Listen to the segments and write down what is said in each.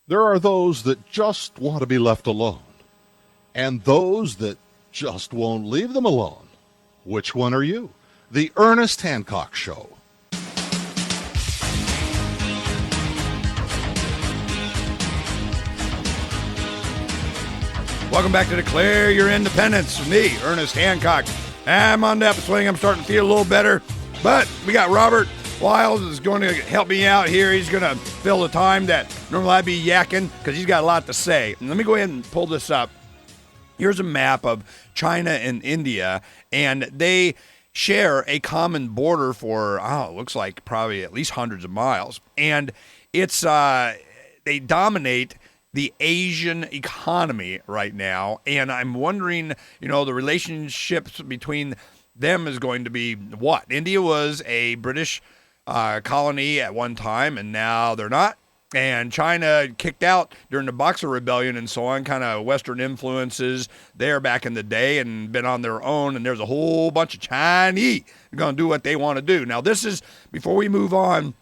There are those that just want to be left alone, and those that just won't leave them alone. Which one are you? The Ernest Hancock Show. Welcome back to Declare Your Independence with me, Ernest Hancock. I'm on the upswing. I'm starting to feel a little better. But we got Robert Weil is going to help me out here. He's going to fill the time that normally I'd be yakking because he's got a lot to say. And let me go ahead and pull this up. Here's a map of China and India, and they share a common border for, it looks like probably at least hundreds of miles. And it's they dominate the Asian economy right now, and I'm wondering, the relationships between them is going to be what? India was a British colony at one time, and now they're not. And China kicked out during the Boxer Rebellion and so on, kind of Western influences there back in the day, and been on their own, and there's a whole bunch of Chinese going to do what they want to do. Now, this is, before we move on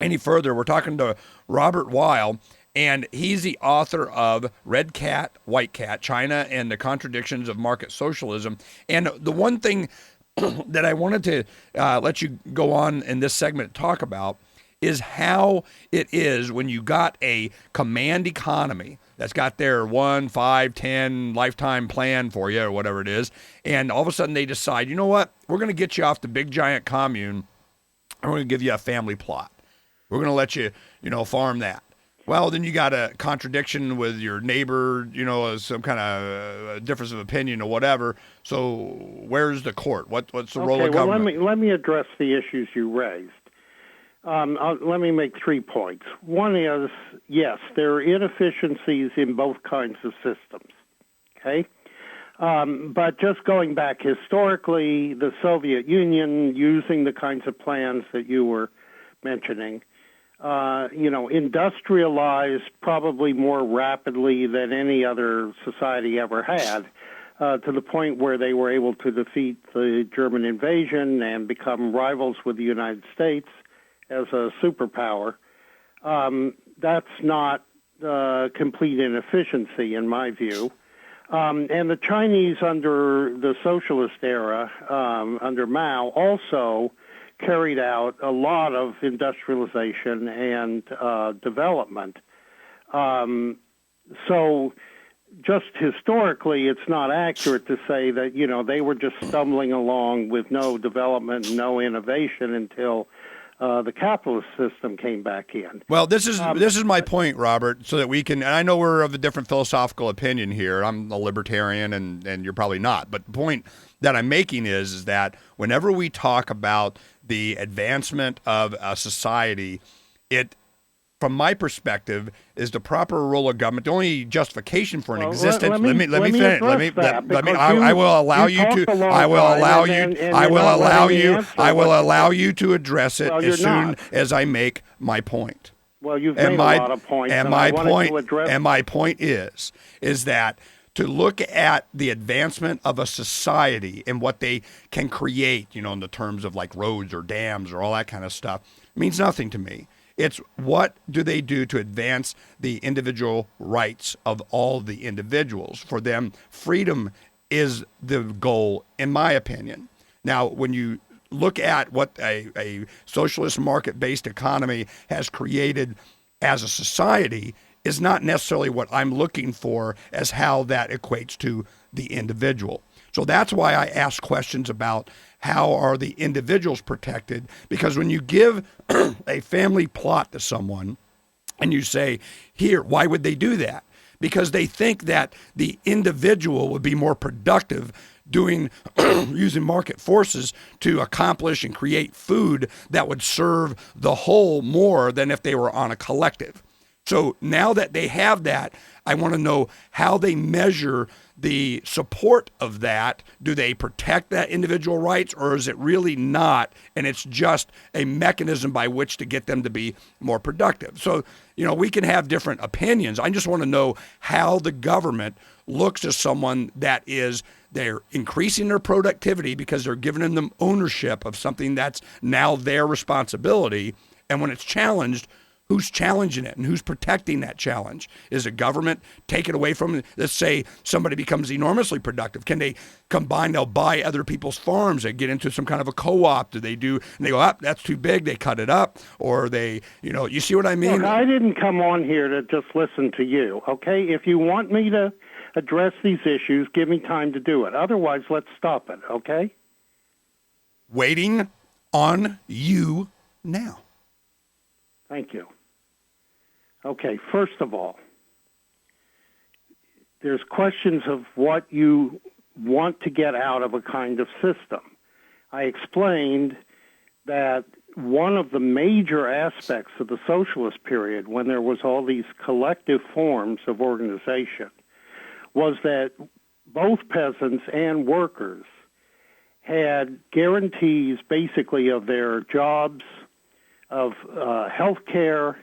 any further, we're talking to Robert Weil, and he's the author of Red Cat, White Cat, China and the Contradictions of Market Socialism. And the one thing that I wanted to let you go on in this segment to talk about is how it is when you got a command economy that's got their 1, 5, 10 lifetime plan for you or whatever it is, and all of a sudden they decide, you know what, we're going to get you off the big giant commune, and we're going to give you a family plot. We're going to let you, farm that. Well, then you got a contradiction with your neighbor, some kind of difference of opinion or whatever. So where's the court? What's the role of government? Let me address the issues you raised. Let me make 3 points. One is, yes, there are inefficiencies in both kinds of systems, okay? But just going back historically, the Soviet Union, using the kinds of plans that you were mentioning, industrialized probably more rapidly than any other society ever had, to the point where they were able to defeat the German invasion and become rivals with the United States as a superpower. That's not complete inefficiency, in my view. And the Chinese under the socialist era, under Mao, also carried out a lot of industrialization and development. So just historically, it's not accurate to say that, they were just stumbling along with no development, no innovation until the capitalist system came back in. Well, this is my point, Robert, so that we can, and I know we're of a different philosophical opinion here. I'm a libertarian, and you're probably not. But the point that I'm making is that whenever we talk about the advancement of a society, it, from my perspective, is the proper role of government. The only justification for an existence. Let me finish. I will allow you to address it as soon as I make my point. Well, you've made a lot of points, and my point is that to look at the advancement of a society and what they can create, in the terms of like roads or dams or all that kind of stuff, means nothing to me. It's what do they do to advance the individual rights of all the individuals. For them, freedom is the goal, in my opinion. Now, when you look at what a socialist market-based economy has created as a society, is not necessarily what I'm looking for as how that equates to the individual. So that's why I ask questions about how are the individuals protected, because when you give a family plot to someone and you say, here, why would they do that? Because they think that the individual would be more productive doing using market forces to accomplish and create food that would serve the whole more than if they were on a collective. So now that they have that, I want to know how they measure the support of that. Do they protect that individual rights, or is it really not, and it's just a mechanism by which to get them to be more productive? So, we can have different opinions. I just want to know how the government looks at someone that is, they're increasing their productivity because they're giving them ownership of something that's now their responsibility, and when it's challenged, Who's challenging it and who's protecting that challenge? Is the government take it away from it? Let's say somebody becomes enormously productive. Can they combine? They'll buy other people's farms. They get into some kind of a co-op. Do they do? And they go, that's too big. They cut it up. Or they, you see what I mean? Look, I didn't come on here to just listen to you, okay? If you want me to address these issues, give me time to do it. Otherwise, let's stop it, okay? Waiting on you now. Thank you. Okay, first of all, there's questions of what you want to get out of a kind of system. I explained that one of the major aspects of the socialist period, when there was all these collective forms of organization, was that both peasants and workers had guarantees basically of their jobs, of health care,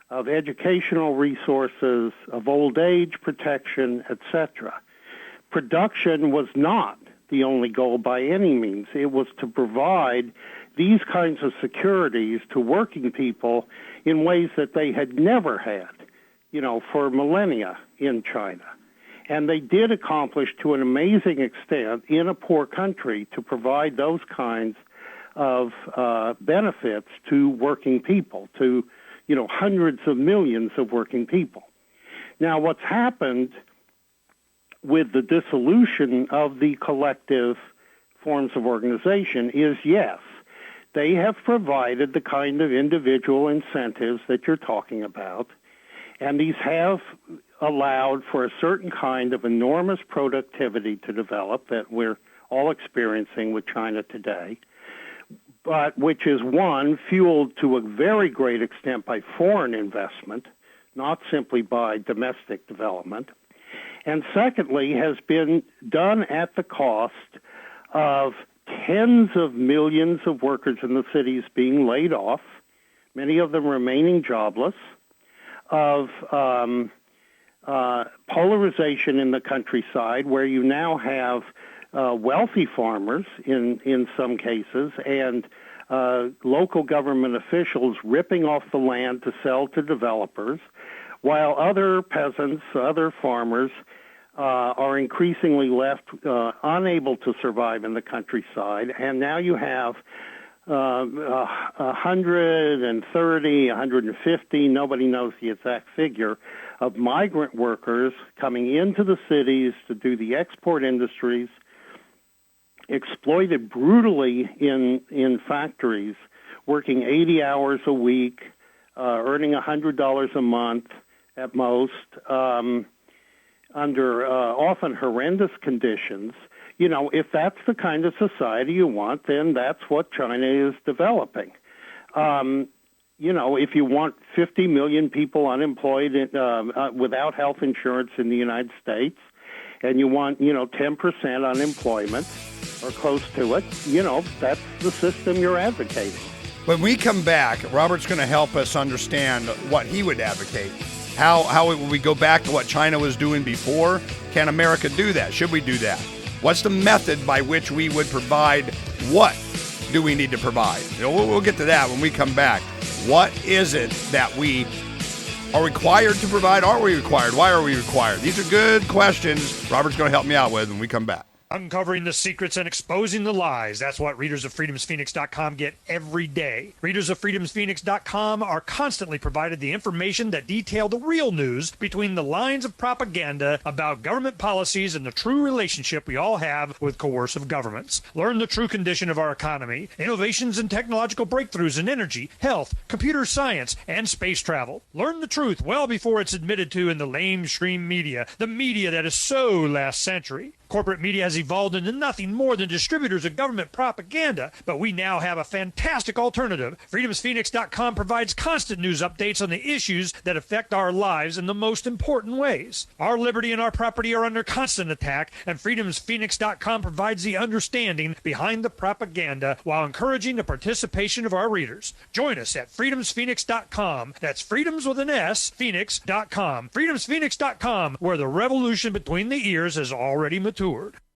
of educational resources, of old age protection, etc. Production was not the only goal by any means. It was to provide these kinds of securities to working people in ways that they had never had, for millennia in China. And they did accomplish to an amazing extent in a poor country to provide those kinds of benefits to working people, to hundreds of millions of working people. Now, what's happened with the dissolution of the collective forms of organization is, yes, they have provided the kind of individual incentives that you're talking about, and these have allowed for a certain kind of enormous productivity to develop that we're all experiencing with China today, but which is, one, fueled to a very great extent by foreign investment, not simply by domestic development, and secondly, has been done at the cost of tens of millions of workers in the cities being laid off, many of them remaining jobless, of polarization in the countryside, where you now have wealthy farmers in some cases and local government officials ripping off the land to sell to developers, while other peasants, other farmers are increasingly left unable to survive in the countryside. And now you have 130, 150, nobody knows the exact figure, of migrant workers coming into the cities to do the export industries, exploited brutally in factories, working 80 hours a week, earning $100 a month at most, under often horrendous conditions. If that's the kind of society you want, then that's what China is developing. If you want 50 million people unemployed without health insurance in the United States, and you want, 10% unemployment or close to it, that's the system you're advocating. When we come back, Robert's going to help us understand what he would advocate. How would we go back to what China was doing before? Can America do that? Should we do that? What's the method by which we would provide? What do we need to provide? We'll get to that when we come back. What is it that we are required to provide? Are we required? Why are we required? These are good questions Robert's going to help me out with when we come back. Uncovering the secrets and exposing the lies. That's what readers of freedomsphoenix.com get every day. Readers of freedomsphoenix.com are constantly provided the information that detail the real news between the lines of propaganda about government policies and the true relationship we all have with coercive governments. Learn the true condition of our economy, innovations and technological breakthroughs in energy, health, computer science, and space travel. Learn the truth well before it's admitted to in the lamestream media, the media that is so last century. Corporate media has evolved into nothing more than distributors of government propaganda, but we now have a fantastic alternative. FreedomsPhoenix.com provides constant news updates on the issues that affect our lives in the most important ways. Our liberty and our property are under constant attack, and FreedomsPhoenix.com provides the understanding behind the propaganda while encouraging the participation of our readers. Join us at FreedomsPhoenix.com. That's freedoms with an S, Phoenix.com. FreedomsPhoenix.com, where the revolution between the ears has already matured.